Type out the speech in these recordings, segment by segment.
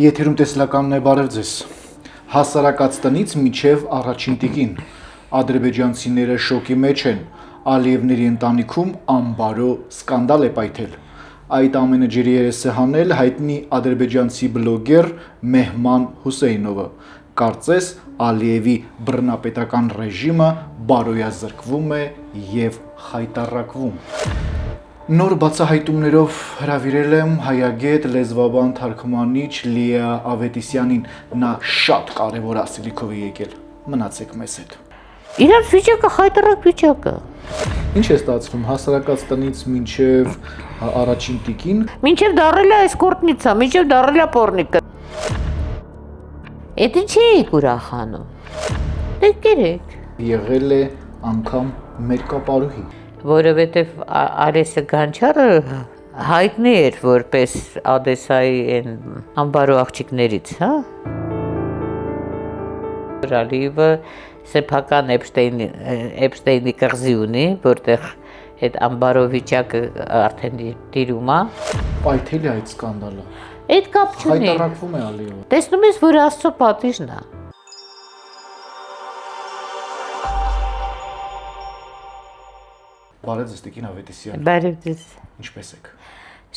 Եթերում տեսլականն է, բարև ձեզ։ Հասարակած տնից մինչև առաջին տիկին ադրբեջանցիները շոկի մեջ են։ Ալիևների ընտանիքում անբարո սկանդալ է պայթել։ Այդ ամենը ջրի երես է հանել հայտնի ադրբեջանցի բլոգեր Մեհման Հուսեյնովը։ Կարծես Ալիևի բռնապետական ռեժիմը բարոյազրկվում է և խայտառակվում։ Նոր բացահայտումներով հրավիրել եմ հայագետ լեզվաբան թարգմանիչ Լիա Ավետիսյանին, նա շատ կարևոր ասելիքով է եկել, մնացեք մեզ հետ։ Իրաց վիճակը խայտառակ վիճակ է։ Ինչ է ստացվում հասարակած տնից մինչև առաջին տիկին։ Մինչև դառել է էսկորտնիցա, մինչև դառել է պորնիկը։ Էդ ինչի եք ուրախանում։ Դե կերեք։ Եղել է անգամ մերկապարուհի։ Որովհետև Արեսը Գանչարը հայտնի էր որպես Ադեսայի այն անբարո աղջիկներից, հա։ Ալիևը սեփական Էփշտեյնի կղզի ունի, որտեղ այդ անբարո վիճակը արդեն տիրում է։ Պայթել է այդ սկանդալը։ Այդ կապ չունի։ Խայտառակվում է Ալիևը։ Տեսնում ես, որ Աստծո պատիժն է։ Բարև ձեզ տիկին Ավետիսյան։ Բարև ձեզ։ Ինչպե՞ս եք։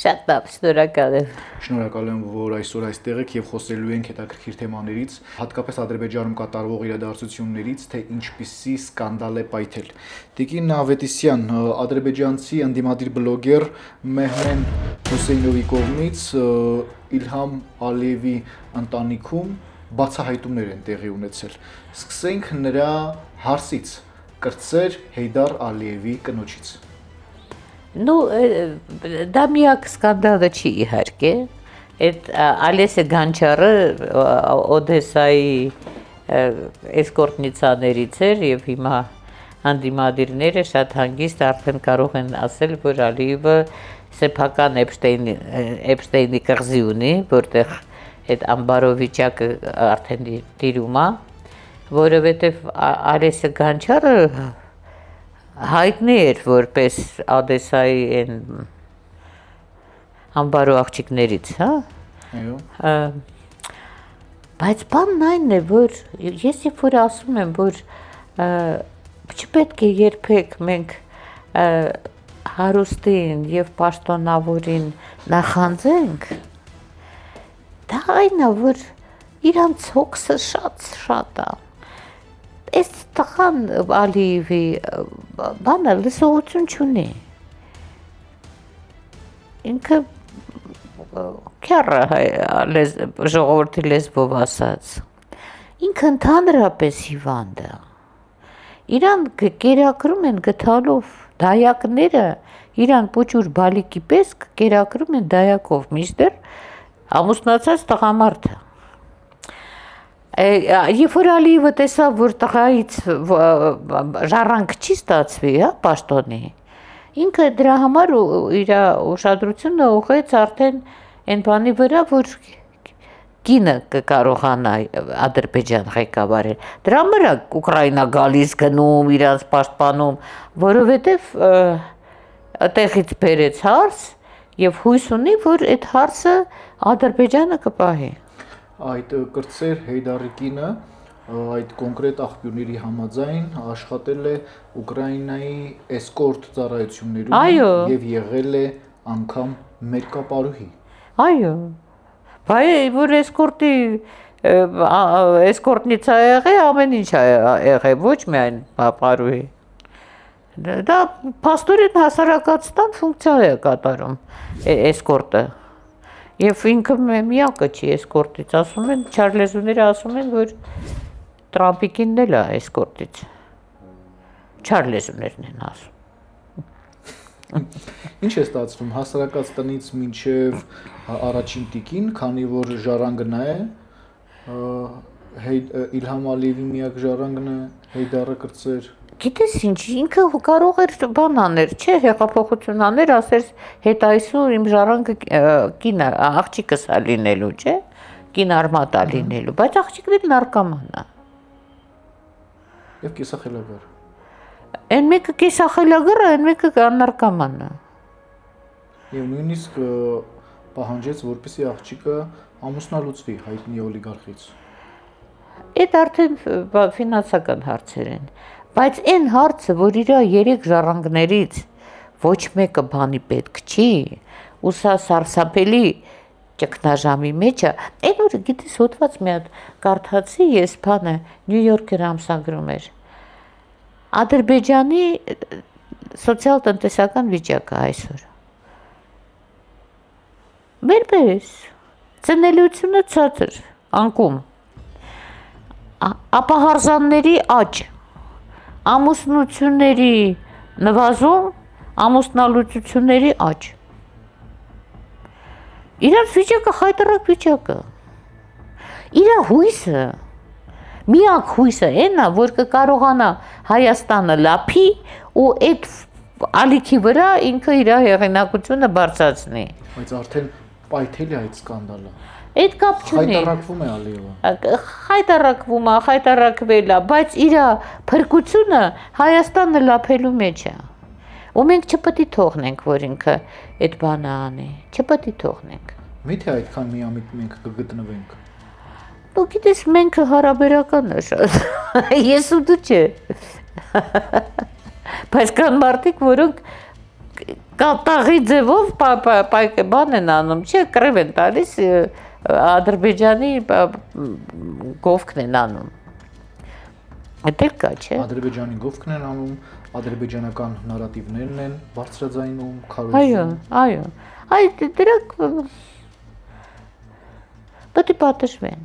Շատ լավ, շնորհակալ եմ։ Շնորհակալ եմ, որ այսօր այստեղ եք եւ խոսելու ենք հետաքրքիր թեմաներից, հատկապես Ադրբեջանում կատարվող իրադարձություններից, թե ինչպիսի սկանդալ է պայթել։ Տիկին Ավետիսյան, ադրբեջանցի ընդդիմադիր բլոգեր Մեհմեն Հուսեյնովի կողմից Իլհամ Ալիևի ընտանիքում բացահայտումներ են տեղի ունեցել։ Սկսենք նրա հարցից, կրտսեր Հեյդար Ալիևի կնոջից։ Դա միակ սկանդալը չի իհարկե, այդ Ալեսը Գանչարը Օդեսայի էսկորտնիցաներից էր և հիմա հանդիմադիրները շատ հանգիստ արդեն կարող են ասել, որ Ալիևը սեփական Էփշտեյնի կղզի ունի, որտեղ այդ անբարո վիճակը արդեն տիրում է, որովհետև Արեսը Գանչարը հայտնի էր որպես Ադեսայի այն անբարո աղջիկներից, հա։ Այո։ Բայց բանն այն է, որ ես երբ որ ասում եմ, որ չպետք է երբեք մենք հարուստին և պաշտոնավորին նախանձենք, դա այն է, որ իրանց հոգսը շատ է։ Այս տղան Ալիևի բանը լսողություն չունի։ Ինքը քյառը ժողովրդի լեզվով ասած։ Ինքը ընդհանրապես հիվանդ է։ Իրան կերակրում են գդալով, դայակները իրան պուճուր բալիկի պես կերակրում են դայակով, մինչդեռ ամուսնացած տղամարդ է։ Երբ որ Ալիևը տեսավ, որ տղայից ժառանգ չի ստացվի, հա, պաշտոնի, ինքը դրա համար իր ուշադրությունը ուղղեց արդեն այն բանի վրա, որ կինը կկարողանա Ադրբեջան ղեկավարել։ Դրա համար է Ուկրաինա գալիս գնում, իրանց պաշտպանում, որովհետև տեղից բերեց հարց և հույս ունի, որ այդ հարցը Ադրբեջանը կպահի։ Այդ կրտսեր Հեյդարի կինը այդ կոնկրետ աղբյուրների համաձայն աշխատել է Ուկրաինայի էսկորտ ծառայություններում և եղել է անգամ մերկապարուհի։ Այո, բայց որ էսկորտնիցա եղել, ամեն ինչ եղել, ոչ միայն պարուհի։ Դա փաստորեն հասարակական ֆունկցիա է կատարում էսկորտը։ Եվ ինքը միակը չի էսկորտից, ասում են, չարլեզուները ասում են, որ Տրամպի կինն էլ է էսկորտից, չարլեզուներն են ասում։ Ինչ է ստացվում հասարակած տնից մինչև առաջին տիկին, քանի որ ժառանգը նա է, Իլհամ Ալիևի միակ ժառանգն է Հեյդարը կրտսեր։ Գիտես ինչ, ինքը կարող էր բան աներ, չէ, հեղափոխություն աներ, ասեր հետ այսօր իմ ժառանգը կինը, աղջիկս է լինելու, չէ, կին արմատ է լինելու, բայց աղջիկն նարկոման է։ Եվ կիսախելագար։ Այն մեկը կիսախելագար է, այն մեկը նարկոման է։ Եվ նույնիսկ պահանջեց, որպեսզի աղջիկը ամուսնալուծվի հայտնի օլիգարխից։ Այդ արդեն ֆինանսական հարցեր են, բայց այն հարցը, որ իր 3 ժառանգներից ոչ մեկը բանի պետք չի, ու սա սարսափելի ճգնաժամի մեջ է, այն օրը գիտես հոդված մի հատ կարդացի ես բանը Նյու Յորքեր ամսագրում էր։ Ադրբեջանի սոցիալ-տնտեսական վիճակը այսօր։ Մերպես ծնելիությունը ցածր, անկում։ Ապահարզանների աճ, ամուսնությունների նվազում, ամուսնալուծությունների աճ։ Իրանց վիճակը խայտարակ վիճակը։ Իրա հույսը, միակ հույսը այն է, որ կկարողանա Հայաստանը լափի ու այդ ալիքի վրա ինքը իր հեղինակությունը բարձրացնի։ Բայց արդեն պայթել է այդ սկանդալը։ Այդ կապ չունի։ Խայտարակվում է Ալիևը։ Խայտարակվում է, խայտարակվել է, բայց իր փրկությունը Հայաստանը լափելու մեջ է։ Ու մենք չպետք է թողնենք, որ ինքը այդ բանը անի, չպետք է թողնենք։ Միթե այդքան միամիտ մենք կգտնվենք։ Դու գիտես, մենք հարաբերական է շատ։ Ես ու դու չէ։ Բայց կան մարդիկ, որոնք կատաղի ձևով բան են անում, չէ, կռիվ են տալիս, Ադրբեջանի գովքն են անում։ Այդ էլ կա, չէ։ Ադրբեջանի գովքն են անում, ադրբեջանական նարատիվներն են բարձրաձայնում, քարոզում։ Այո։ Այդ դրանք պետք է պատժվեն։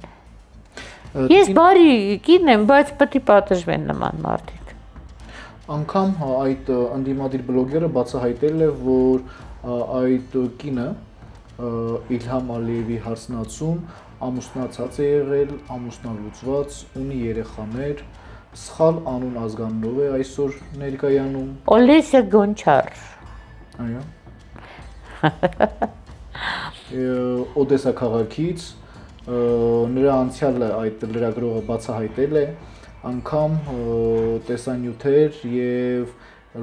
Ես բարի կին եմ, բայց պետք է պատժվեն նման մարդիկ։ Անգամ այդ ընդդիմադիր բլոգերը բացահայտել է, որ այդ կինը Իլհամ Ալիևի հարսնացուն ամուսնացած է եղել, ամուսնալուծված, ունի երեխաներ, սխալ անուն ազգանունով է այսօր ներկայանում։ Օլեսիա Գոնչար։ Այո։ Օդեսա քաղաքից նրա անցյալը այդ լրագրողը բացահայտել է, անգամ տեսանյութեր եւ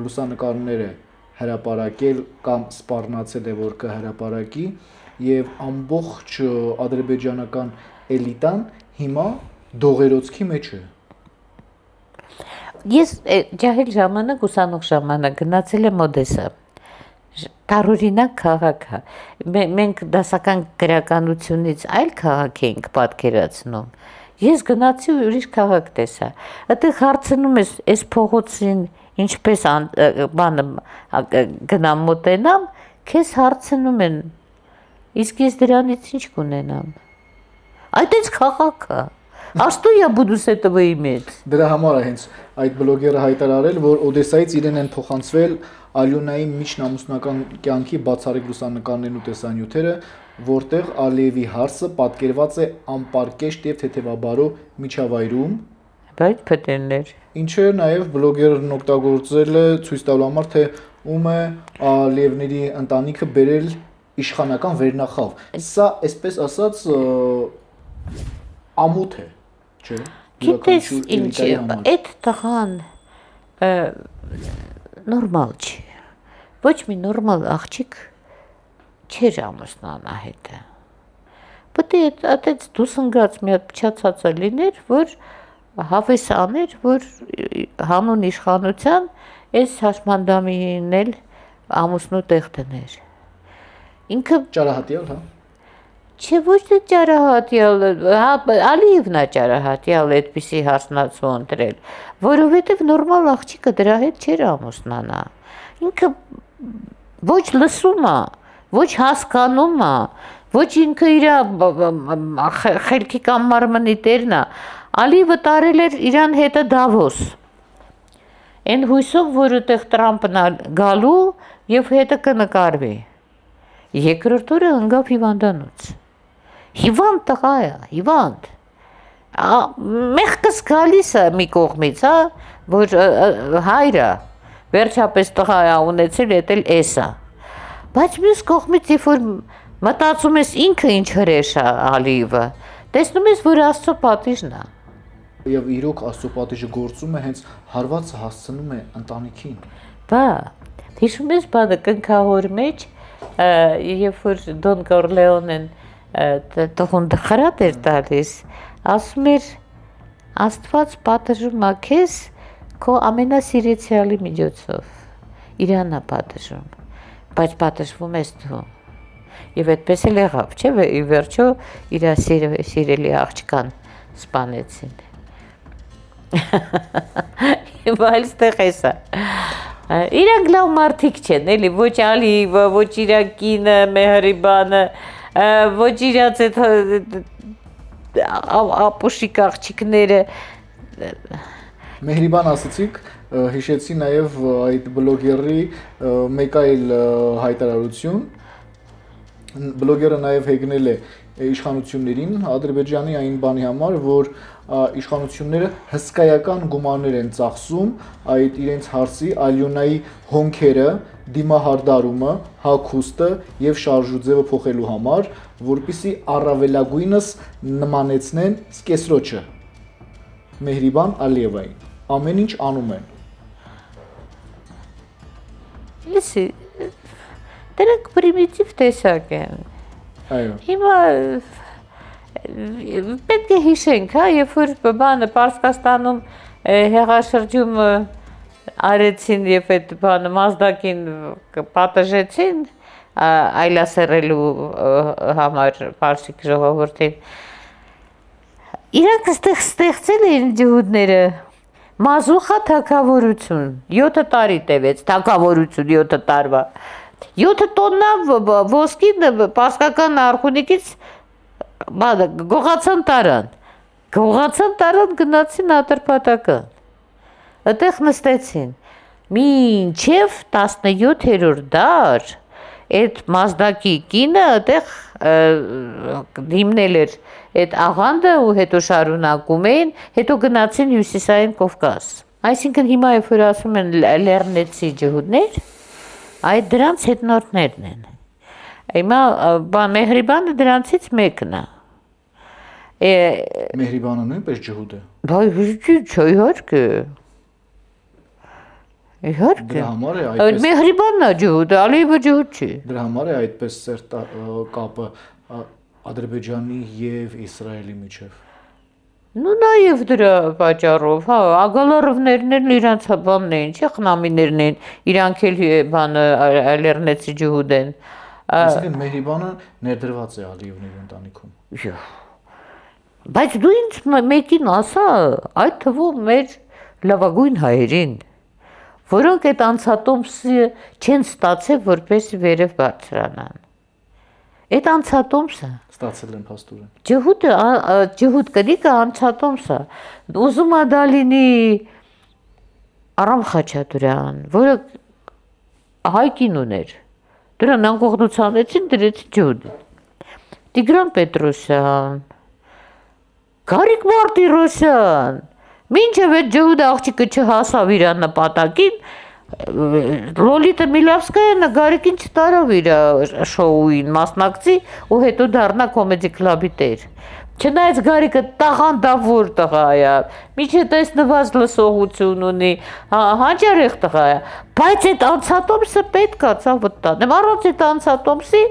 լուսանկարներ է հրապարակել կամ սպառնացել է, որ կհրապարակի եւ ամբողջ ադրբեջանական էլիտան հիմա դողերոցքի մեջ է։ Ես ջահել ժամանակ ուսանող ժամանակ գնացել եմ Օդեսա։ Տարօրինակ քաղաք է։ Մենք դասական գրականությունից այլ քաղաք էինք պատկերացնում։ Ես գնացի ու ուրիշ քաղաք տեսա։ Այդտեղ հարցնում ես, այս փողոցին ինչպես բանը գնամ մոտենամ, քեզ հարցնում են, իսկ ես դրանից ինչ կունենամ։ Այդ քաղաք է։ А что я буду с этого иметь? Դրա համար է հենց այդ բլոգերը հայտարարել, որ Օդեսայից իրեն են փոխանցվել Ալյոնայի միջնամուսնական կյանքի բացառիկ լուսանկարներն ու տեսանյութերը, որտեղ Ալիևի հարսը պատկերված է անպարկեշտ եւ թեթևաբարո միջավայրում, բայց փետեններ։ Ինչը նաեւ բլոգերն օգտագործել է ցույց տալու համար, թե ում է Ալիևների ընտանիքը բերել իշխանական վերնախավ։ Սա, այսպես ասած, ամոթ է, չէ՞։ Գիտես ինչ է, այդ տղան նորմալ չի։ Ոչ մի նորմալ աղջիկ չէր ամուսնանա հետը։ Պետք է այդպես դուսնգած մի հատ փչացածը լիներ, որ հավես աներ, որ հանուն իշխանության այս հաշմանդամին էլ ամուսնու տեղ դներ։ Ինքը ճարահատյալ, հա։ Չէ, ոչ թե ճարահատյալ, Ալիևն է ճարահատյալ այդպիսի հարսնացու ընտրել, որովհետև նորմալ աղջիկը դրա հետ չէր ամուսնանա։ Ինքը ոչ լսում է, ոչ հասկանում է, ոչ ինքը իր խելքի կամ մարմնի տերն է։ Ալիևը տարել էր իրան հետը Դավոս։ Այն հույսով, որ այդտեղ Տրամպն գալու եւ հետը կնկարվի։ Երկրորդ օրը ընկավ հիվանդանոց։ Հիվանդ տղա է, հիվանդ։ Մեղքս գալիս է մի կողմից, հա, որ հայրը վերջապես տղա է ունեցել, էդ էլ էս է։ Բայց մյուս կողմից, երբ որ մտածում ես ինքը ինչ հրեշ է Ալիևը, տեսնում ես, որ Աստծո պատիժն է։ Եվ իրոք Աստծո պատիժը գործում է, հենց հարվածը հասցնում է ընտանիքին։ Բա, հիշում ես բանը կնքահոր մեջ երբ որ Դոն Կորլեոնեն տղունդը խրատ էր տալիս, ասում էր Աստված պատժում է քեզ քո ամենասիրեցյալի միջոցով, Իրանն է պատժում, բայց պատժվում ես դու, եւ այդպես էլ եղավ, չէ՞, ի վերջո իր սիրելի աղջկան սպանեցին, հիմա էլ ստեղ էսա, իրանք լավ մարդիկ չեն, էլի, ոչ Ալիևը, ոչ իր կինը, Մեհրիբանը, ոչ իրաց այդ ապուշիկ աղջիկները Մեհրիբան ասացիք, հիշեցի նաև այդ բլոգերի մեկ այլ հայտարարություն, բլոգերը նաև հեգնել է իշխանություններին, Ադրբեջանի այն բանի համար, որ իշխանությունները հսկայական գումարներ են ծախսում այդ իրենց հարցի Ալյոնայի հոնքերը, դիմահարդարումը, հագուստը եւ շարժուձևը փոխելու համար, որպիսի առավելագույնս նմանեցնեն սկեսրոջը Մեհրիբան Ալիևային, ամեն ինչ անում են։ Լսի, դրանք պրիմիտիվ տեսակ են։ Այո։ Հիմա պետք է հիշենք, հա, երբ որ բանը Պարսկաստանում հեղաշրջումը արեցին եւ այդ բանը Մազդակին պատժեցին այլասերելու համար Պարսիկ ժողովրդին։ Իրանք ստեղծել էին ջհուդները Մազուխա թագավորություն 7 տարի տևեց, թագավորություն 7 տարվա 7 տոննա ոսկին պարսկական արխունիկից գողացան տարան գնացին Ատրպատական, այդտեղ նստեցին, մինչև 17-րդ դար այդ Մազդակի կինը այդտեղ դիմնել էր այդ աղանդը ու հետո շարունակում էին, հետո գնացին Հյուսիսային Կովկաս, այսինքն հիմա երբ որ ասում են լեռնեցի ջհուդներ, այդ դրանց հետնորդներն են, հիմա Մեհրիբանը դրանցից մեկն է, Մեհրիբանը նույնպես ջհուդ է։ Չէ, իհարկե։ Դրա համար է այդպես։ Մեհրիբանն է ջհուդ, Ալիևը ջհուդ չի։ Դրա համար է այդպես սերտ կապը Ադրբեջանի եւ Իսրայելի միջև։ Ну նաև դրա պատճառով, հա, Ագալարովներն էլ իրանց բանն էին, չէ, խնամիներն էին, իրանք էլ բանը լեռնեցի ջհուդ են։ Այսինքն Մեհրիբանը ներդրված է Ալիևների ընտանիքում։ Բայց դու ինձ մեկին ասա, այդ թվում մեր լավագույն հայերին, որոնք այդ անցատոմսը չեն ստացել, որպեսզի վերև բարձրանան։ Այդ անցատոմսը Ստացել են փաստորեն։ ջհուդ կնիկը անցատոմսը, ուզում է դա լինի Արամ Խաչատուրյան, որը հայկին ուներ, դրան անկողնությանեցին դրեցին ջհուդին, Տիգրան Պետրոսյան, Գարիկ Մարտիրոսյան, մինչև այդ ջհուդ աղջիկը չհասավ իր նպատակին, Լոլիտա Միլավսկայանը Գարիկին չտարավ իր շոուին մասնակցի ու հետո դառնա կոմեդի քլաբի տեր։ Չնայած Գարիկը տաղանդավոր տղա է, միջև տեսնված լսողություն ունի, հանճարեղ տղա է, բայց այդ անցատոմսը պետք է ցավոտ տանեմ, առանց այդ անցատոմսի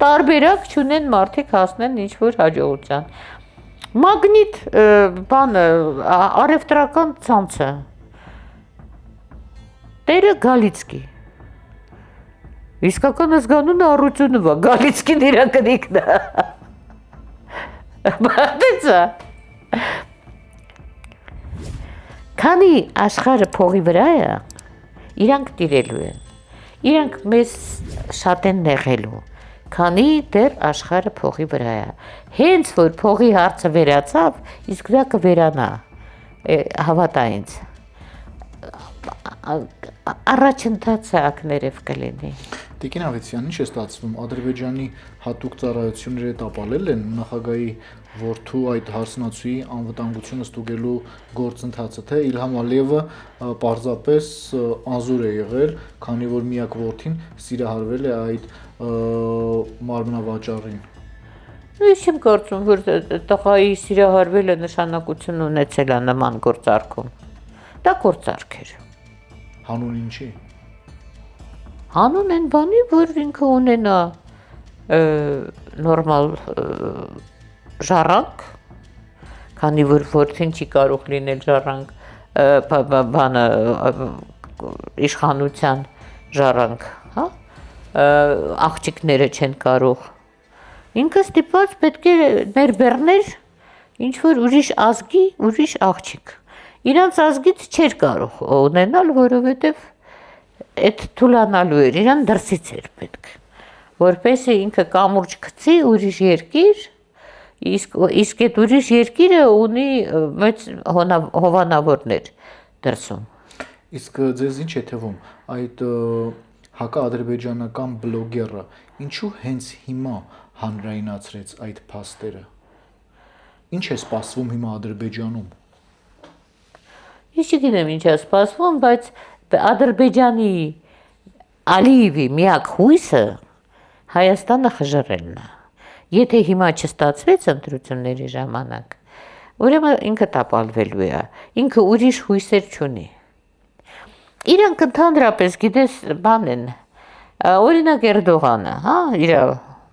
տարբերակ չունեն մարդիկ հասնեն ինչ-որ հաջողության։ Մագնիտ բանը արևտրական ցանցը Տերը Գալիցկի, իսկական զգանունը առությունովա, Գալիցկին իրա կնիկն է, բատեցա, քանի աշխարհը փողի վրա է, իրանք տիրելու են, իրանք մեզ շատ են նեղելու, քանի դեռ աշխարհը փողի վրա է, հենց որ փողի հարցը վերացավ, իսկ դա կվերանա, հավատա ինձ, առաջընթացը ակներև կլինի։ Տիկին Ավետիսյան, ինչ է ստացվում, Ադրբեջանի հատուկ ծառայությունները տապալել են նախագահի որդու այդ հարսնացուի անվտանգությունը ստուգելու գործընթացը, թե Իլհամ Ալիևը պարզապես անզոր է եղել, քանի որ միակ որդին սիրահարվել է այդ մարմնավաճառին։ Ես չեմ կարծում, որ տղայի սիրահարվելը նշանակություն ունեցել է նման գործարքում։ Դա գործարք էր։ Հանուն ինչի։ Անուն են բանի, որ ինքը ունենա նորմալ ժառանգ, քանի որ որդին չի կարող լինել ժառանգ, բանը իշխանության ժառանգ, հա, աղջիկները չեն կարող։ Ինքը ստիպված պետք է ներբեռներ ինչ-որ ուրիշ ազգի, ուրիշ աղջիկ։ Իրանց ազգից չէր կարող ունենալ, որովհետև այդ թուլանալու էր, իրան դրսից էր պետք, որպեսզի ինքը կամուրջ գցի ուրիշ երկիր, իսկ այդ ուրիշ երկիրը ունի մեծ հովանավորներ դրսում։ Իսկ ձեզ ինչ է թվում, այդ հակաադրբեջանական բլոգերը ինչու հենց հիմա հանրայնացրեց այդ փաստերը։ Ինչ է սպասվում հիմա Ադրբեջանում։ Ես չգիտեմ ինչ է սպասվում, բայց Ադրբեջանի Ալիևի միակ հույսը Հայաստանը խժռելն է։ Եթե հիմա չստացվեց ընտրությունների ժամանակ, ուրեմն ինքը տապալվելու է, ինքը ուրիշ հույսեր չունի։ Իրանք ընդհանրապես գիտես բան են, օրինակ Էրդողանը, հա, իր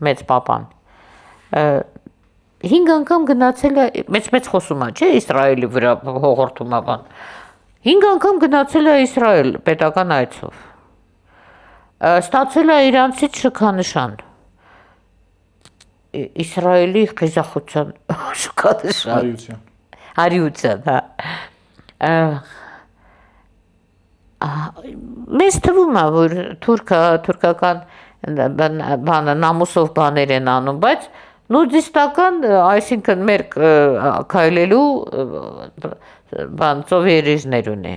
մեծ պապան, 5 անգամ գնացել է, մեծ խոսում է, չէ, Իսրայելի վրա հողորտում է բան, 5 անգամ գնացել է Իսրայել պետական այցով, ստացել է իրանցից շքանշան, Իսրայելի խիզախության շքանշան, հարյության, հա, մեզ թվում է, որ թուրքական բանը նամուսով բաներ են անում, բայց նուդիստական, այսինքն մեր քայլելու բան ծովերիժներ ունի։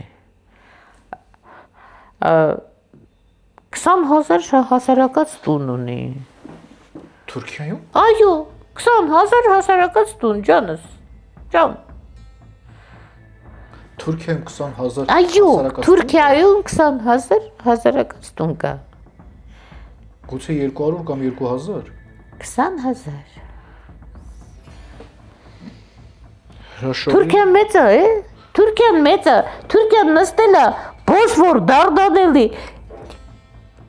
20,000 հասարակած տուն ունի։ Թուրքիայում։ Այո, 20,000 հասարակած տուն, ջանս, ջան։ Թուրքիայում 20,000 Այո, Թուրքիայում 20,000 հասարակած տուն կա։ Գուցե 200 կամ 2000։ 20,000։ Հրաշալի։ Թուրքիան մեծ է, Թուրքիան մեծ է, Թուրքիան նստել է Բոսֆոր դարդանելի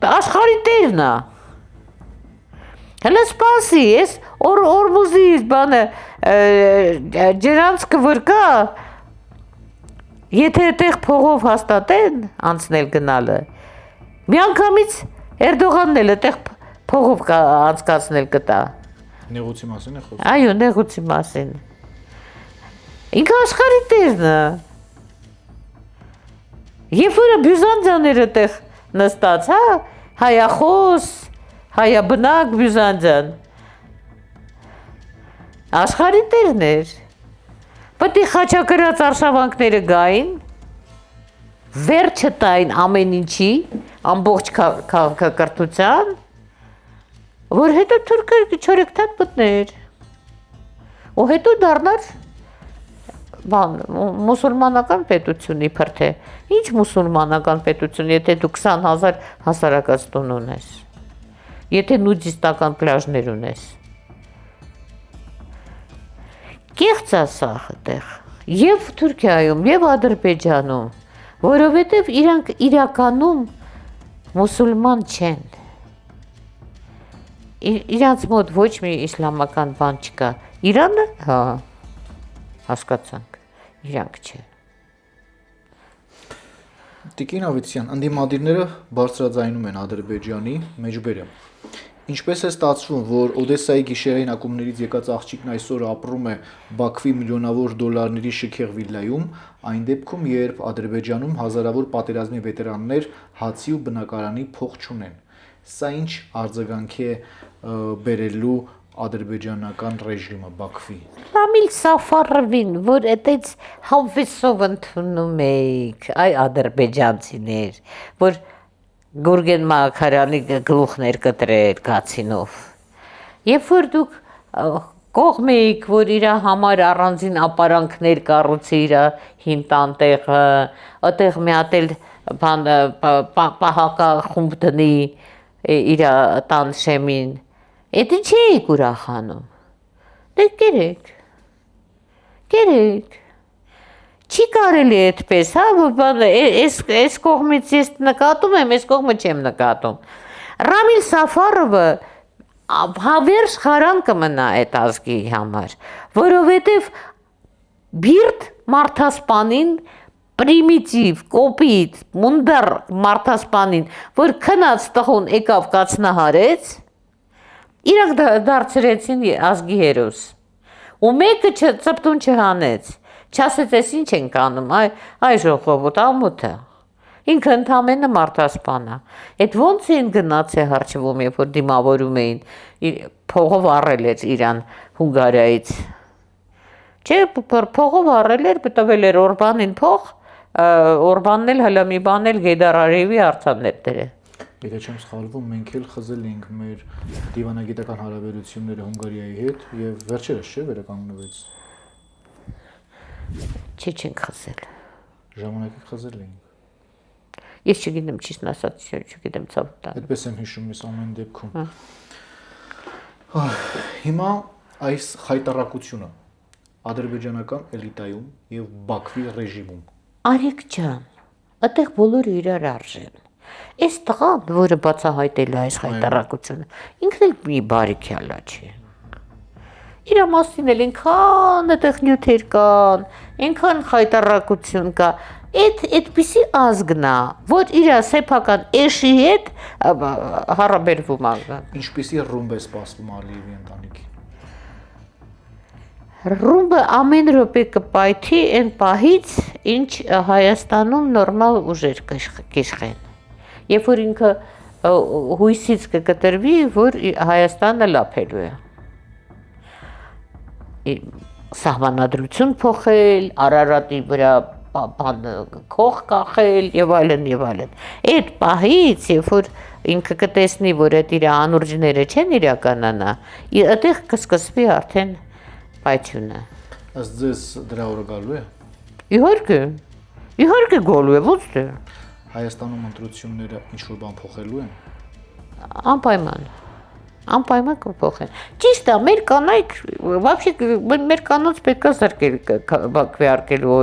աշխարհի տերն է։ Հələ սպասի, ես Օրմուզի բանը ջրանցքը որ կա, եթե այդտեղ փողով հաստատեն անցնել գնալը, միանգամից Էրդողանն էլ այդտեղ փողով անցկացնել կտա։ Նեղուցի մասին է խոսքը։ Այո, նեղուցի մասին։ Ինքը աշխարհի տերն է։ Երբ որ բյուզանդյանները այդտեղ նստած, հա, հայախոս, հայաբնակ բյուզանդյան, աշխարհի տերն էր։ Պետք է խաչակրած արշավանքները գային, վերջը տային ամեն ինչի, ամբողջ քաղաքակրթության, որ հետո թուրքը չորեքթաթ մտներ, ու հետո դառնար մուսուլմանական պետություն իբր թե, ինչ մուսուլմանական պետություն, եթե դու 20,000 հասարակած տուն ունես, եթե նուդիստական պլաժներ ունես, կեղծ է սա այդտեղ, և Թուրքիայում, և Ադրբեջանում, որովհետև իրանք իրականում մուսուլման չեն, իրանց մոտ ոչ մի իսլամական բան չկա, Իրանը, հա, հասկացանք, իրանք չեն։ Տիկին Ավետիսյան, ընդդիմադիրները բարձրաձայնում են Ադրբեջանի մեջբերը։ Ինչպես է ստացվում, որ Օդեսայի գիշերային ակումբներից եկած աղջիկն այսօր ապրում է Բաքվի միլիոնավոր դոլարների շքեղ վիլայում, այն դեպքում, երբ Ադրբեջանում հազարավոր պատերազմի վետերաններ հացի ու բնակարանի փող չունեն։ Սա ինչ արձագանք է բերելու ադրբեջանական ռեժիմը Բաքվի։ Ռամիլ Սաֆարովին, որ այդից հավեսով ընդունում էիք, այ ադրբեջանցիներ, որ Գուրգեն Մաքարյանի գլուխներ կտրել Գացինով։ Երբ որ դուք կողմ էիք, որ իր համար առանձին ապարանքներ կառուցի իր հին տանտեղը, այդտեղ մի հատ էլ պահակախումբ դնի իր տան շեմին, այդ ինչ էիք ուրախանում։ Դե կերեք։ Չի կարելի այդպես, հա, այս կողմից ես նկատում եմ, այս կողմը չեմ նկատում։ Ռամիլ Սաֆարովը հավերժ խարան կմնա այդ ազգի համար, որովհետև բիրտ մարդասպանին, պրիմիտիվ, կոպիտ, մունդար մարդասպանին, որ քնած տղուն եկավ կացնահարեց, իրանք դարձրեցին ազգի հերոս։ Ու մեկը ծպտուն չհանեց, չասեց ես ինչ ենք անում, այ ժողովուրդ ամոթը։ Ինքը ընդամենը մարդասպան է։ Այդ ոնց են գնաց է հարցվում, երբ որ դիմավորում էին, փողով առել էր իրան Հունգարիայից։ Չէ, փողով առել էր, տվել էր Օրբանին փող, Օրբանն էլ հələ մի բան էլ Գեյդար Ալիևի արձաններ դրել։ Եթե չեմ սխալվում, մենք էլ խզել ենք մեր դիվանագիտական հարաբերությունները Հունգարիայի հետ եւ վերջերս չէ վերականգնվեց։ Չենք խզել։ Ժամանակի խզել ենք։ Ես չգիտեմ, ճիշտն ասած, չգիտեմ ցավտա։ Այդպես եմ հիշում ես ամեն դեպքում։ Հիմա այս խայտարակությունը ադրբեջանական էլիտայում եւ Բաքվի ռեժիմում։ Արեգ ջան, այդտեղ բոլորը իրար արժեն։ Այս տղան, որը բացահայտել է այս խայտարակությունը, ինքն էլ մի բարիքյալա չէ։ Իր մասին էլ ինքան այդտեղ նյութեր կան, ինքան խայտարակություն կա։ Այդպիսի ազգն է, որ իր սեփական էշի հետ հարաբերվում է։ Ինչպիսի ռումբ է սպասվում Ալիևի ընտանիքին։ Ռումբը ամեն րոպե կպայթի այն պահից, ինչ Հայաստանում նորմալ ուժեր կիշխեն։ Երբ որ ինքը հույսից կկտրվի, որ Հայաստանը լափելու է։ Սահմանադրություն փոխել, Արարատի վրա քող կախել եւ այլն եւ այլն։ Այդ պահից, երբ որ ինքը կտեսնի, որ այդ իր անուրջները չեն իրականանա, այդտեղ կսկսվի արդեն պայթյունը։ Ըստ ձեզ դրա օրը գալու է։ Իհարկե գալու է, ո՞ց դե։ Հայաստանում ընտրությունները ինչ որ բան փոխելու են։ Անպայման կփոխեն։ Ճիշտ է, մեր կանայք, вообще մեր կանոց պետք է զրկել քվեարկելու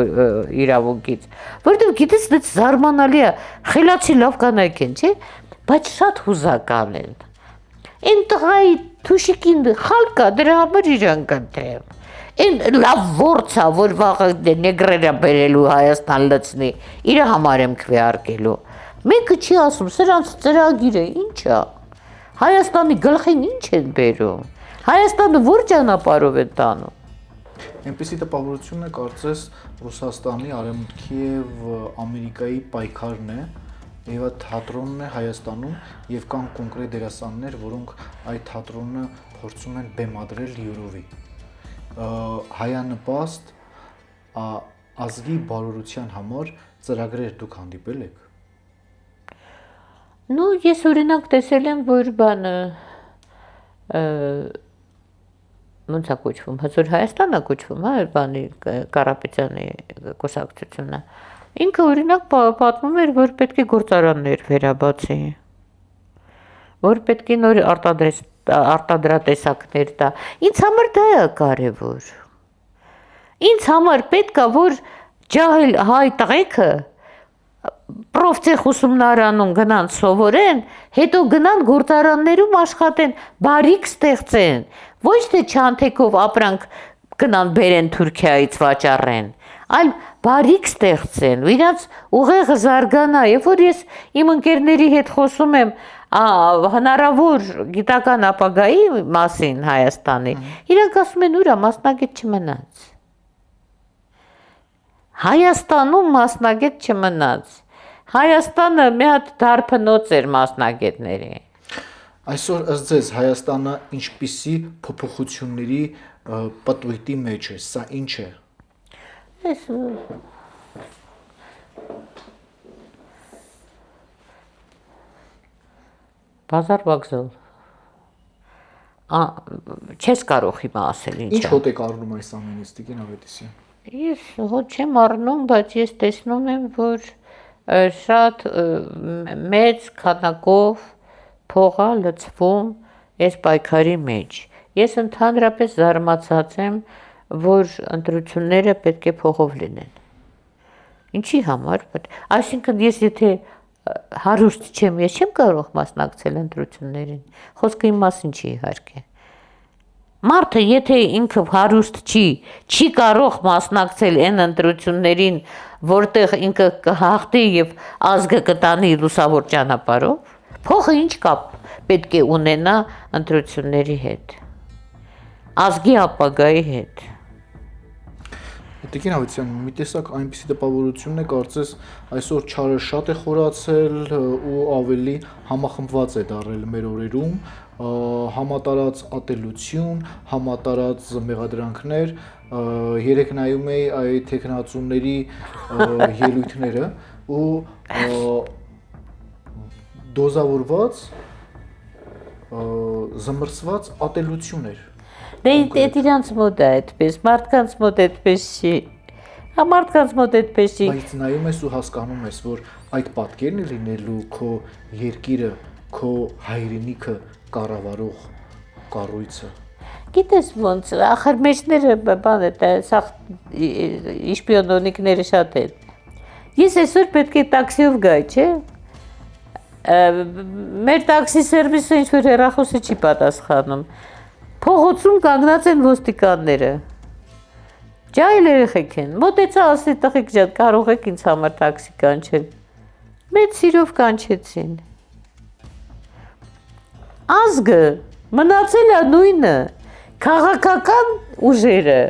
իրավունքից, որովհետև գիտես, դա զարմանալի է, խելացի լավ կանայք են, չէ՞, բայց շատ հուզական են։ Այն տղայի թուշիկին խալկա, դրա համար իրան կընտրեմ։ Այն լավ ворց է, որ վաղը նեգրերը բերելու Հայաստան լցնի, իր համար եմ քվեարկելու։ Մեկը չի ասում, սրանց ծրագիրը ինչ է։ Հայաստանի գլխին ինչ են բերում։ Հայաստանը որ ճանապարհով է տանում։ Այնպիսի տպավորություն է, կարծես Ռուսաստանի, Արևմուտքի եւ Ամերիկայի պայքարն է, եւ այդ թատրոնն է Հայաստանում եւ կան կոնկրետ դերասաններ, որոնք այդ թատրոնը փորձում են բեմադրել յուրովի։ Հայանպաստ ազգի բարօրության համար ծրագրեր դուք հանդիպել եք։ Ну, ես օրինակ տեսել եմ, որ բանը ոնց է կոչվում, հազար Հայաստան է կոչվում, հա, բանի Կարապետյանի կուսակցությունը։ Ինքը օրինակ պատմում էր, որ պետք է գործարաններ վերաբացի, որ պետք է նոր արտադրատեսակներ տա։ Ինձ համար դա է կարևոր։ Ինձ համար պետք է, որ ջահել հայ տղեկը պրոֆտեխ ուսումնարանում գնան սովորեն, հետո գնան գործարաններում աշխատեն, բարիք ստեղծեն, ոչ թե չանթեքով ապրանք գնան բերեն Թուրքիայից վաճառեն, այլ բարիք ստեղծեն, իրաց ուղեղը զարգանա, երբ որ ես իմ ընկերների հետ խոսում եմ հնարավոր գիտական ապագայի մասին Հայաստանի, իրանք ասում են ուրա մասնագետ չմնաց։ Հայաստանում մասնագետ չմնաց։ Հայաստանը մի հատ դարբնոց էր մասնագետների։ Այսօր ըստ ձեզ Հայաստանը ինչպիսի փոփոխությունների պատույտի մեջ է, սա ինչ է։ Ես բազար վокзал։ Չես կարող հիմա ասել ինչ։ Ինչ հոտ եք առնում այս ամենից, Տիկին Ավետիսյան։ Ես հոտ չեմ առնում, բայց ես տեսնում եմ, որ շատ մեծ քանակով փող է լցվում այս պայքարի մեջ։ Ես ընդհանրապես զարմացած եմ, որ ընտրությունները պետք է փողով լինեն։ Ինչի համար։ Այսինքն ես եթե հարուստ չեմ, ես չեմ կարող մասնակցել ընտրություններին։ Խոսքը իմ մասին չի իհարկե։ Մարդը եթե ինքը հարուստ չի կարող մասնակցել այն ընտրություններին, որտեղ ինքը կհաղթի եւ ազգը կտանի լուսավոր ճանապարհով, փողը ինչ կապ պետք է ունենա ընտրությունների հետ։ Ազգի ապագայի հետ։ Տիկին Ավետիսյան, մի տեսակ այնպիսի տպավորություն է, կարծես այսօր չարը շատ է խորացել ու ավելի համախմբված է դարել մեր օրերում, համատարած ատելություն, համատարած մեղադրանքներ, երեք նայում էի այդ թեկնածուների ելույթները ու դոզավորված, զմրսված ատելություններ։ Դե իրանց մոտ է այդպես, մարդկանց մոտ այդպես չի։ Մարդկանց մոտ այդպես չի։ Բայց նայում ես ու հասկանում ես, որ այդ պատկերն է լինելու քո երկիրը, քո հայրենիքը կառավարող կառույցը։ Գիտես ոնց, ախր մեջները բան է, սա իշպիոնոնիկները շատ են։ Ես այսօր պետք է տաքսիով գայ, չէ։ Մեր տաքսի սերվիսը ինչ-որ հեռախոսը չի պատասխանում։ Փողոցում կանգնած են ոստիկանները։ Ջահել երեխեք են։ Մոտեցա ասի տղեկ ջան, կարող եք ինձ համար տաքսի կանչել։ Մեծ սիրով կանչեցին։ Ազգը մնացել է նույնը, քաղաքական ուժերը։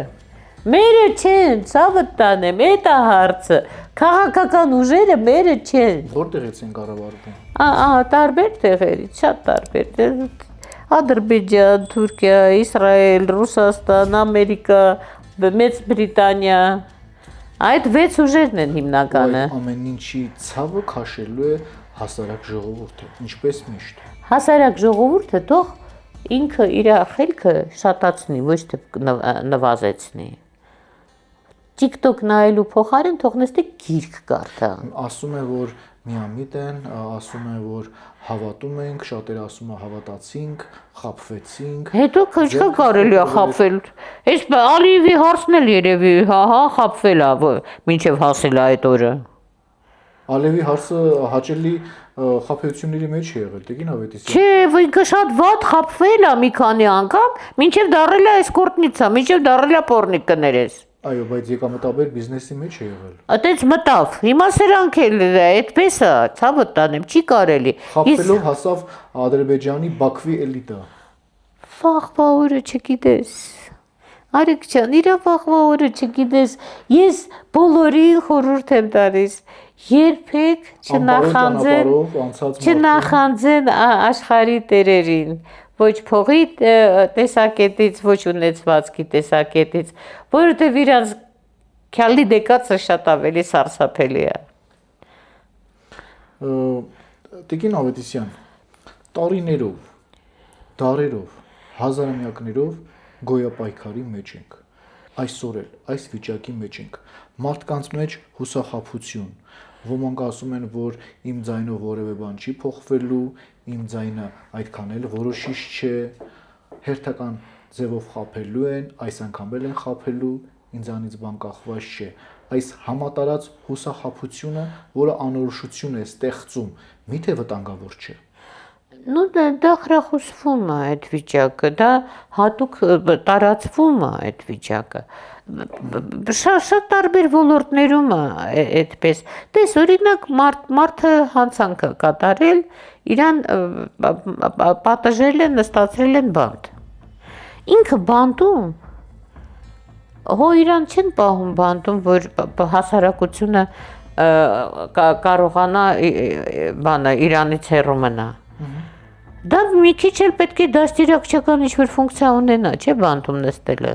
Մերը չեն, ցավը տանեմ, էդ է հարցը։ Քաղաքական ուժերը մերը չեն։ Որտեղից են կառավարվում։ Տարբեր տեղերից, շատ տարբեր։ Ադրբեջան, Թուրքիա, Իսրայել, Ռուսաստան, Ամերիկա, Մեծ Բրիտանիա, այդ 6 ուժերն են հիմնականը։ Ամեն ինչի ցավը քաշելու է հասարակ ժողովուրդը, ինչպես միշտ։ Հասարակ ժողովուրդը թող ինքը իր խելքը շատացնի, ոչ թե նվազեցնի։ TikTok նայելու փոխարեն թող նստի գիրք կարդա։ Ասում է, որ միամիտ են, ասում է, որ հավատում ենք, շատերը ասում է հավատացինք, խաբվեցինք։ Հետո ինչքան կարելի է խաբվել։ Այս Ալիևի հարցն էլ երևի, խաբվել է, մինչև հասել է այդ օրը։ Ալիևի հարցը հաճելի խաբեությունների մեջ է եղել, Տիկին Ավետիսյան։ Չէ, ինքը շատ վատ խաբվել է մի քանի անգամ, մինչև դառել է էսկորտնիցա, մինչև դառել է պորնիկ կներես։ Այո, բայց եկամտաբեր բիզնեսի մեջ է եղել։ Այդպես մտավ։ Հիմա սրանք էլ այդպես է, ցավը տանեմ, չի կարելի։ Խաբվելով հասավ Ադրբեջանի Բաքվի էլիտա։ Վաղվա օրը չգիտես։ Արեգ ջան, իրա վաղվա օրը չգիտես։ Ես բոլորին խորհուրդ եմ տալիս։ Երբեք չնախանձեն աշխարհի տերերին։ Ոչ փողի տեսակետից, ոչ ունեցվածքի տեսակետից, որովհետև իրանց քյալի դեկացը շատ ավելի սարսափելի է։ Տիկին Ավետիսյան, տարիներով, դարերով, հազարամյակներով գոյապայքարի մեջ ենք։ Այսօր էլ այս վիճակի մեջ ենք։ Մարդկանց մեջ հուսախաբություն։ Ոմանք ասում են, որ իմ ձայնով որևէ բան չի փոխվելու, իմ ձայնը այդքան էլ որոշիչ չէ, հերթական ձևով խաբելու են, այս անգամ էլ են խաբելու, ինձանից բան կախված չէ։ Այս համատարած հուսախաբությունը, որը անորոշություն է ստեղծում, միթե վտանգավոր չէ։ Դա խրախուսվում է այդ վիճակը, դա հատուկ տարածվում է այդ վիճակը։ Շատ տարբեր ոլորտներում է այդպես։ Տես օրինակ մարդը հանցանք կատարել, իրան պատժել են, նստացրել են բանտ։ Ինքը բանտում հո իրան չեն պահում բանտում, որ հասարակությունը կարողանա իրանից հեռու մնա։ Դա մի քիչ էլ պետք է դաստիարակչական ինչ-որ ֆունկցիա ունենա, չէ՞ բանտում նստելը։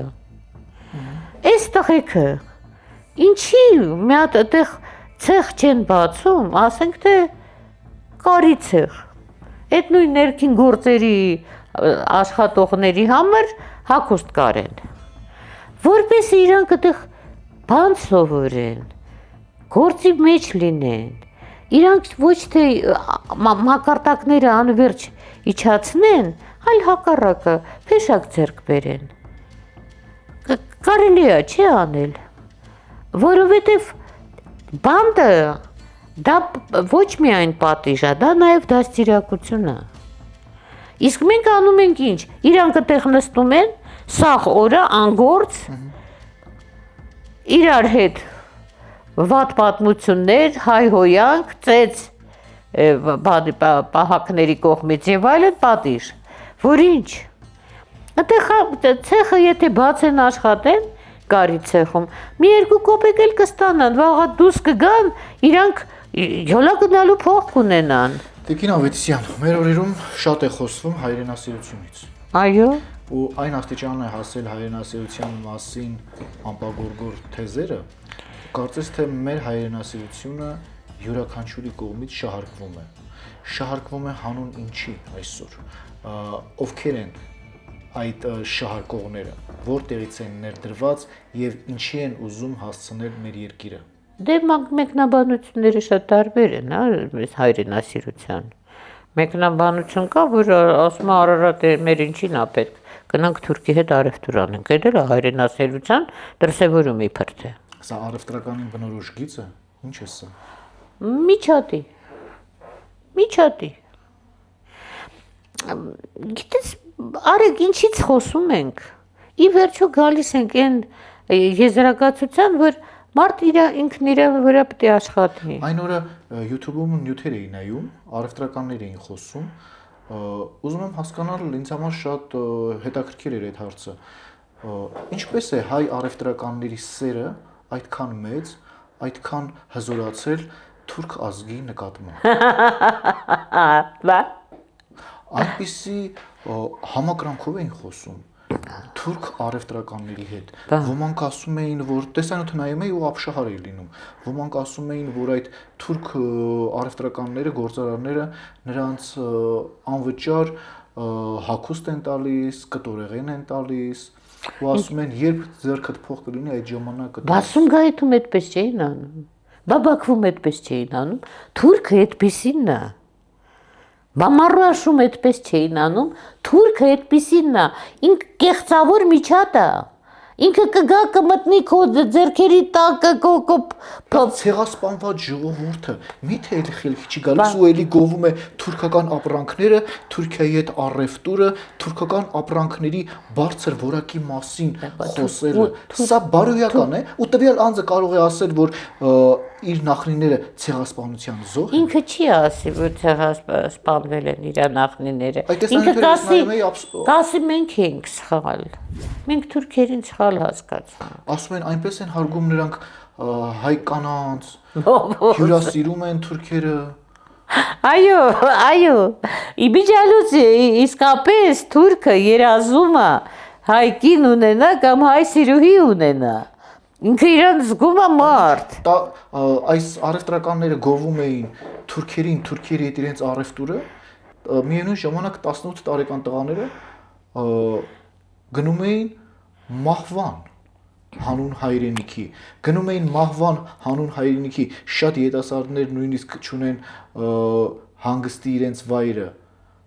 Այս տղեկը ինչի մի հատ այդեղ ցեղ չեն բացում, ասենք թե կարի ցեղ։ Այդ նույն ներքին գործերի աշխատողների համար հագուստ կարեն։ Որպեսզի իրանք այդեղ բան սովորեն, գործի մեջ լինեն։ Իրանք ոչ թե մակարդակները անվերջ իջացնեն, այլ հակառակը փեշակ ձեռք բերեն։ Կարելի է, չէ՞ անել, որովհետև բանդը դա ոչ միայն պատիժ է, դա նաև դաստիարակություն է։ Իսկ մենք անում ենք ինչ։ Իրանք այդտեղ նստում են, սաղ օրը անգործ իրար հետ վատ պատմություններ, հայհոյանք, ծեց պահակների կողմից եւ այլն պատիժ, որ ինչ։ Այդտեղ ցեխը եթե բաց են աշխատեն, կարի ցեխում, մի երկու կոպեկ էլ կստանան, վաղը դուրս կգան, իրանք յոլա գնալու փող կունենան։ Տիկին Ավետիսյան, մեր օրերում շատ է խոսվում հայրենասիրությունից։ Այո։ Ու այն աստիճան է հասել հայրենասիրության մասին ամպագորգոր թեզերը, կարծես թե մեր հայրենասիրությունը յուրաքանչյուրի կողմից շահարկվում է։ Շահարկվում է հանուն ինչի այսօր։ Ովքեր են այդ շահարկողները, որտեղից են ներդրված եւ ինչի են ուզում հասցնել մեր երկիրը։ Դե մեկնաբանությունները շատ տարբեր են, այս հայրենասիրության։ Մեկնաբանություն կա, որ ասում է Արարատ մեր ինչին է պետք։ Գնանք Թուրքի հետ առևտուր անենք։ Դա էլ է հայրենասիրության դրսևորում իբր թե։ Սա առևտրականին բնորոշ գիծ է։ Ինչ է սա։ Միջատի։ Միջատի։ Գիտես, արեք ինչից խոսում ենք։ Ի վերջո գալիս ենք այն եզրակացության, որ մարդ ինքն իր վրա պետք է աշխատի։ Այն օրը YouTube-ում նյութեր էի նայում, առևտրականներ էին խոսում։ Ուզում եմ հասկանալ, ինձ համար շատ հետաքրքիր էր այդ հարցը։ Ինչպես է հայ առևտրականների սերը այդքան մեծ, այդքան հզորացել թուրք ազգի նկատմամբ։ Այդպիսի համակրանքով էին խոսում թուրք առևտրականների հետ։ Ոմանք ասում էին, որ տեսանյութը նայում էի ու ապշահար էի լինում։ Ոմանք ասում էին, որ այդ թուրք առևտրականները, գործարարները նրանց անվճար հագուստ են տալիս, կտորեղեն են տալիս, ու ասում են, երբ ձեռքդ փող կլինի, այդ ժամանակ Բասում գայթում այդպես չէին անում։ Բաբակվում այդպես չէին անում։ Թուրքը այդպեսին է։ Բամարաշում այդպես չէին անում, թուրքը այդպեսին է, ինք կեղծավոր միջատ է, ինքը կգա կմտնի քո ձեռքերի տակը ցեղասպանված ժողովուրդը միթե էլի խելքի չի գալիս ու էլի գովում է թուրքական ապրանքները, Թուրքիայի հետ առևտուրը, թուրքական ապրանքների բարձր որակի մասին խոսելը։ Սա բարոյական է ու տվյալ անձը կարող է ասել, որ իր նախնիները ցեղասպանության զոհ են։ Ինքը չի ասի, որ ցեղասպանվել են իր նախնիները։ Ինքը կասի մենք ենք սխալ։ Մենք թուրքերին սխալ հասկացում։ Ասում են այնպես են հարգում նրանք հայ կանանց, հյուրասիրում են թուրքերը։ Այո, իբիջալուց իսկապես թուրքը երազում է հայ կին ունենա կամ հայ սիրուհի ունենա։ Ինքը իրան զգում է մարդ։ Այս առևտրականները գովում էին թուրքերին, թուրքերի հետ իրենց առևտուրը, միևնույն ժամանակ 18 տարեկան տղաները գնում էին մահվան հանուն հայրենիքի, գնում էին մահվան հանուն հայրենիքի, շատ երիտասարդներ նույնիսկ չունեն հանգստի իրենց վայրը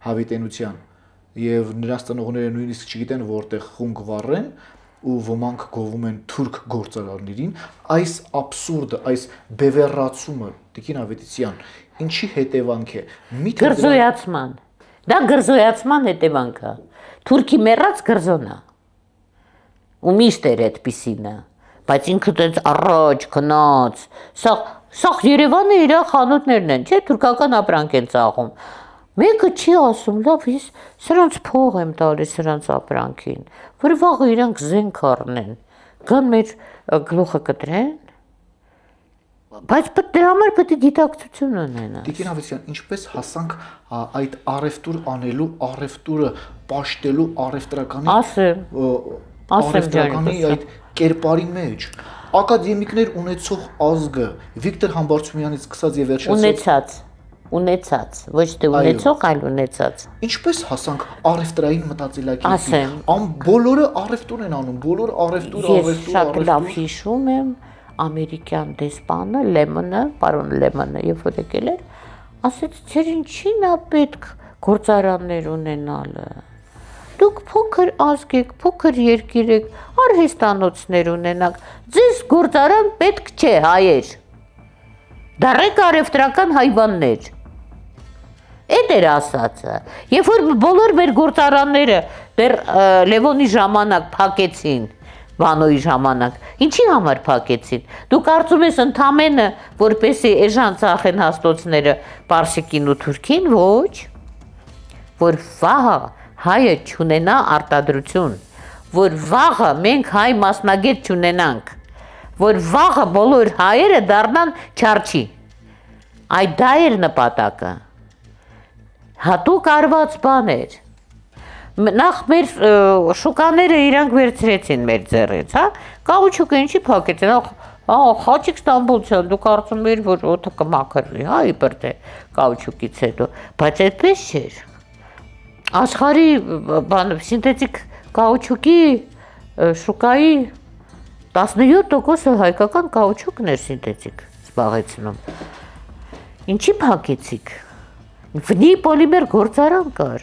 հավիտենության եւ նրանց ծնողները նույնիսկ չգիտեն որտեղ խունկ վառեն ու ոմանք գովում են թուրք գործարարներին, այս աբսուրդը, այս բևեռացումը, Տիկին Ավետիսյան, ինչի հետևանք է։ Գրզոյացման։ Դա գրզոյացման հետևանք է։ Թուրքի մեռած գրզոն է։ Ու միշտ էր այդպիսին է, բայց ինքը տենց առաջ գնաց։ Սա Երևանը իր խանութներն են, չէ՞, թուրքական ապրանք են ծախում։ Մեկը չի ասում, լավ, ես սրանց փող եմ տալիս սրանց ապրանքին, որ վաղը իրանք զենք առնեն, գան մեր գլուխը կտրեն, բայց դրա համար պետք է գիտակցություն ունենա։ Տիկին Ավետիսյան, ինչպես հասանք այդ առևտուր անելու, առևտուրը պաշտելու առևտրականի առևտրականի այդ կերպարի մեջ, ակադեմիկներ ունեցող ազգը, Վիկտոր Համբարձումյանից սկսած եւ վերջացած Ունեցած, ոչ թե ունեցող, այլ ունեցած։ Ինչպես հասանք առևտրային մտածելակերպի։ Բոլորը առևտուր են անում, բոլորը առևտուր։ Ես շատ լավ հիշում եմ ամերիկյան դեսպանը Լեմոնը, պարոն Լեմոնը, երբ որ եկել էր, ասեց, «Ձեր ինչին է պետք գործարաններ ունենալը։ Դուք փոքր ազգ եք, փոքր երկիր եք, արհեստանոցներ ունենաք, ձեզ գործարան պետք չէ, հայեր»։ Դարեք արևտրական հայվաններ։ Էդ էր ասածը։ Երբ որ բոլոր մեր գործարանները դեռ Լևոնի ժամանակ փակեցին, Վանոյի ժամանակ, ինչի համար փակեցին։ Դու կարծում ես ընդամենը, որպեսի էժան ծախեն հաստոցները Պարսիկին ու Թուրքին, ոչ, որ վաղը հայը չունենա արտադրություն, որ վաղը մենք հայ մասնագետ չունենանք, որ վաղը բոլոր հայերը դառնան չարչի։ Այդ դա էր նպատակը։ Հատուկ արված բան էր։ Նախ մեր շուկաները իրանք վերցրեցին մեր ձեռից, հա, կաուչուկը ինչի փակեցին, Խաչիկ Ստամբուլցյան, դու կարծում ես, որ օդը կմաքրվի, հա, իբր թե կաուչուկից հետո, բայց այդպես չէր։ Աշխարհի սինթետիկ կաուչուկի շուկայի 17%-ը հայկական կաուչուկն էր սինթետիկ զբաղեցնում։ Ինչի փակեցիք։ Վնի պոլիմեր գործարան կար,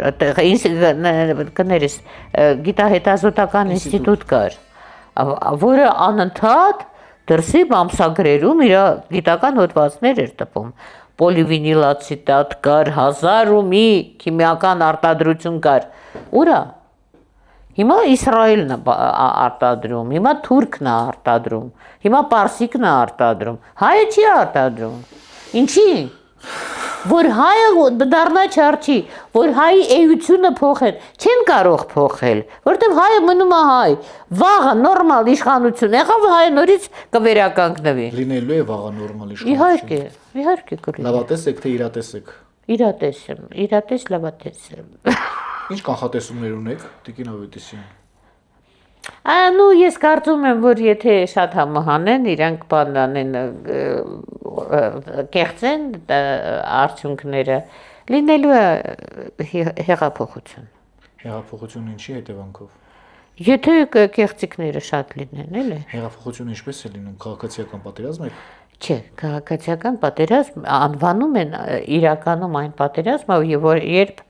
կներես գիտահետազոտական ինստիտուտ կար, որը անընդհատ դրսի ամսագրերում իր գիտական հոդվածներ էր տպում։ Պոլիվինիլացետատ կար, 1001 քիմիական արտադրություն կար։ Ուրա։ Հիմա Իսրայելն է արտադրում, հիմա Թուրքն է արտադրում, հիմա Պարսիկն է արտադրում, հայը չի արտադրում։ Ինչի։ Որ հայը դառնա չարչի, որ հայի էությունը փոխեն, չեն կարող փոխել, որտեղ հայը մնում է հայ, վաղը նորմալ իշխանություն եղավ, հայը նորից կվերականգնվի։ Լինելու է վաղը նորմալ իշխանություն։ Իհարկե կլինի։ Լավատես եք թե իրատես եք։ Իրատես եմ, իրատես լավատես եմ։ Ինչ կանխատեսումներ ունեք, Տիկին Ավետիսյան։ Նու ես կարծում եմ, որ եթե շատ համահանեն, իրանք բան անեն, կեղծեն արդյունքները, լինելու է հեղափոխություն։ Հեղափոխություն ինչի հետևանքով։ Եթե կեղծիքները շատ լինեն, էլի։ Հեղափոխությունը ինչպես է լինում, քաղաքացիական պատերազմ է։ Չէ, քաղաքացիական պատերազմ անվանում են իրականում այն պատերազմը, երբ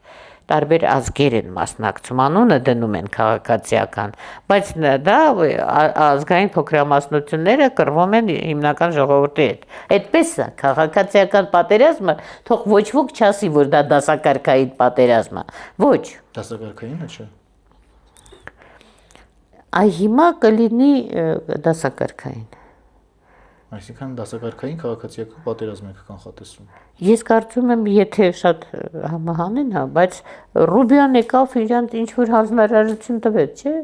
տարբեր ազգեր են մասնակցում, անունը դնում են քաղաքացիական, բայց դա ազգային փոքրամասնությունները կռվում են հիմնական ժողովրդի հետ։ Այդպես է, քաղաքացիական պատերազմը թող ոչ ոք չասի, որ դա դասակարգային պատերազմ է։ Ոչ։ Դասակարգային է, չէ։ Այ հիմա կլինի դասակարգային։ Այսինքն դասակարգային քաղաքացիական պատերազմ եք կանխատեսում։ Ես կարծում եմ, եթե շատ համահանեն, հա, բայց Ռուբիան եկավ իրանց ինչ որ հանձնարարություն տվեց, չէ՞։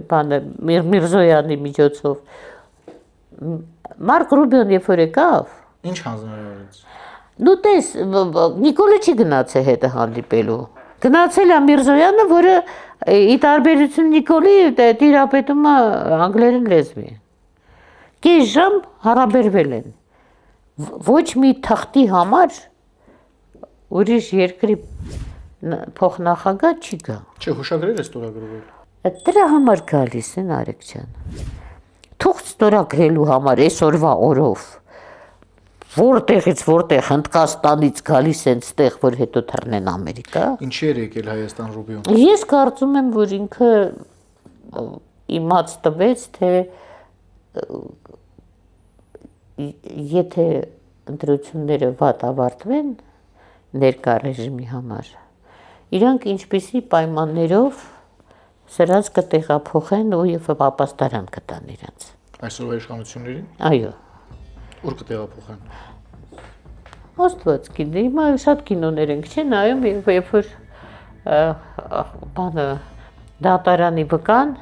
Բանը Միրզոյանի միջոցով։ Մարկ Ռուբիոն երբ որ եկավ, ինչ հանձնարարեց։ Դու տես, Նիկոլը չի գնացել հետը հանդիպելու։ Գնացել է Միրզոյանը, որը ի տարբերություն Նիկոլի տիրապետում է անգլերեն լեզվի։ Կես ժամ հարաբերվել են։ Ոչ մի թղթի համար ուրիշ երկրի փոխնախագահ չի գա։ Չէ, հուշագրեր է ստորագրվել։ Դրա համար գալիս են Արեգչյան։ Թուղթ ստորագրելու համար այսօրվա օրով որտեղից որտեղ Հնդկաստանից գալիս են ստեղ, որ հետո թռնեն Ամերիկա։ Ինչի էր եկել Հայաստան Ռուբիոն։ Ես կարծում եմ, որ ինքը իմաց տվեց, թե եթե ընտրությունները վատ ավարտվեն ներկա ռեժիմի համար, իրանք ինչպիսի պայմաններով սրանց կտեղափոխեն ու եւ ապաստարան կտան իրանց։ Այսօրվա իշխանություններին։ Այո։ Ուր կտեղափոխեն։ Աստված գիտի, հիմա շատ կինոներ ենք, չէ՞, նայում, երբ որ բանը դատարանի վկան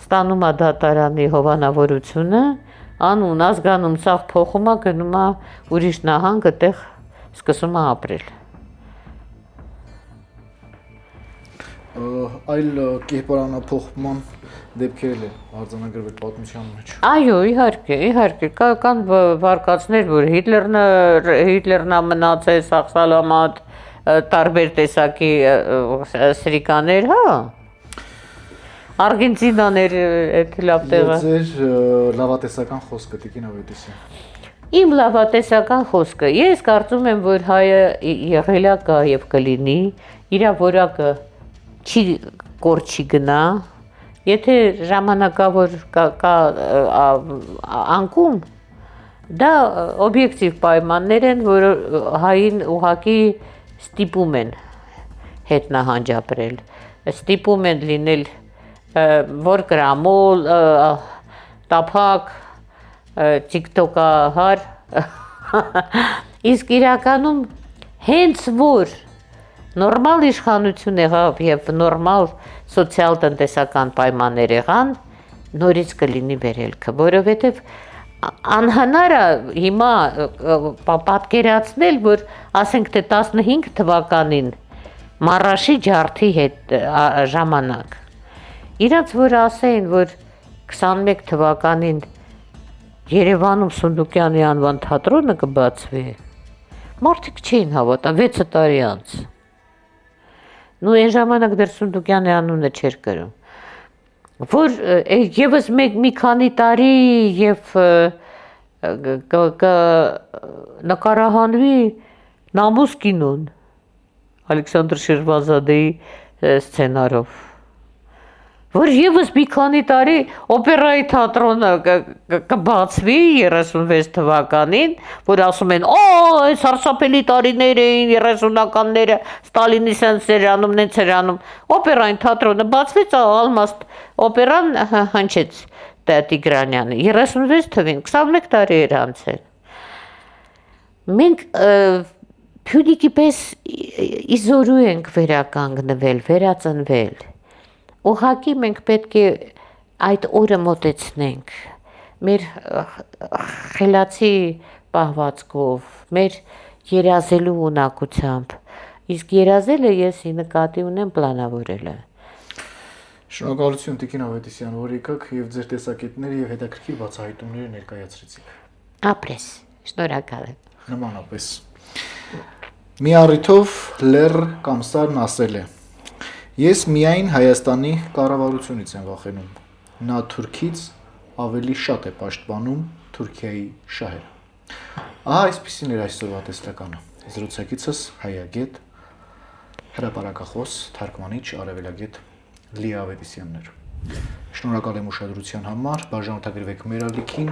ստանում է դատարանի հովանավորությունը, անուն ազգանում սաղ փոխում է, գնում է ուրիշ նահանգ, այդտեղ սկսում է ապրել։ Այլ կերպարանափոխման դեպքեր են արձանագրվել պատմության մեջ։ Այո, իհարկե, կան վարկածներ, որ Հիտլերն է մնացել, սաղսալամատ, տարբեր տեսակի սրիկաներ, հա։ Արգենտինաներ այդ լավ տեղը։ Ձեր լավատեսական խոսքը Տիկին Ավետիսյան։ Իմ լավատեսական խոսքը, ես կարծում եմ, որ հայը եղել է կա եւ կլինի, իր որակը չի կոր չի գնա, եթե ժամանակավոր կա անկում, Դա օբյեկտիվ պայմաններ են, որ հային ուղակի ստիպում են հետնահանջապրել, ստիպում են լինել որ գրամոլ, տափակ, տիկտոկահար, իսկ իրականում հենց որ նորմալ իշխանություն եղավ եւ նորմալ սոցիալ-տնտեսական պայմաններ եղան, նորից կլինի վերելքը, որովհետեւ անհնար է հիմա պատկերացնել, որ ասենք թե 15 թվականին Մարաշի ջարդի հետ ժամանակ իրանց որ ասեին, որ 21 թվականին Երևանում Սունդուկյանի անվան թատրոնը կբացվի, մարդիկ չէին հավատա 6 տարի անց։ Նու այն ժամանակ դեռ Սունդուկյանի անունը չէր կրում։ Որ եւս մի քանի տարի եւ նկարահանվի Նամուս կինոն Ալեքսանդր Շիրվանզադեի սցենարով, որ եւս մի քանի տարի օպերայի թատրոնը կբացվի 36 թվականին, որ ասում են, այս սարսափելի տարիներ էին 30-ականները, Ստալինի սերանում, նենց սերանում, օպերային թատրոնը բացվեց, ալմաստ օպերան հնչեց Տիգրանյանը, 36 թվին, 21 տարի էր անցել։ Մենք Փյունիկի պես իզորու ենք վերականգնվել, վերածնվել։ Ուղղակի մենք պետք է այդ օրը մոտեցնենք մեր խելացի պահվածքով, մեր երազելու ունակությամբ, իսկ երազելը ես նկատի ունեմ պլանավորելը։ Շնորհակալություն Տիկին Ավետիսյան, որ եկաք եւ ձեր տեսակետները եւ հետաքրքիր բացահայտումները ներկայացրեցիք։ Ապրես, շնորհակալ եմ։ Նմանապես։ Մի առիթով Լեռ Կամսարն ասել է. Ես միայն Հայաստանի կառավարությունից եմ վախենում։ Նա Թուրքից ավելի շատ է պաշտպանում Թուրքիայի շահերը։ Ահա այսպեսին էր այսօրվա տեսլականը։ Զրուցակիցս Հայագետ, հրապարակախոս, թարգմանիչ, արևելագետ Լիա Ավետիսյանն էր։ Շնորհակալ եմ ուշադրության համար, բաժանորդագրվեք մեր ալիքին,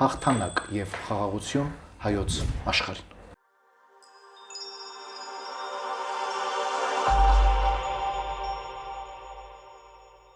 հաղթանակ եւ խաղաղություն հայոց աշխարհին։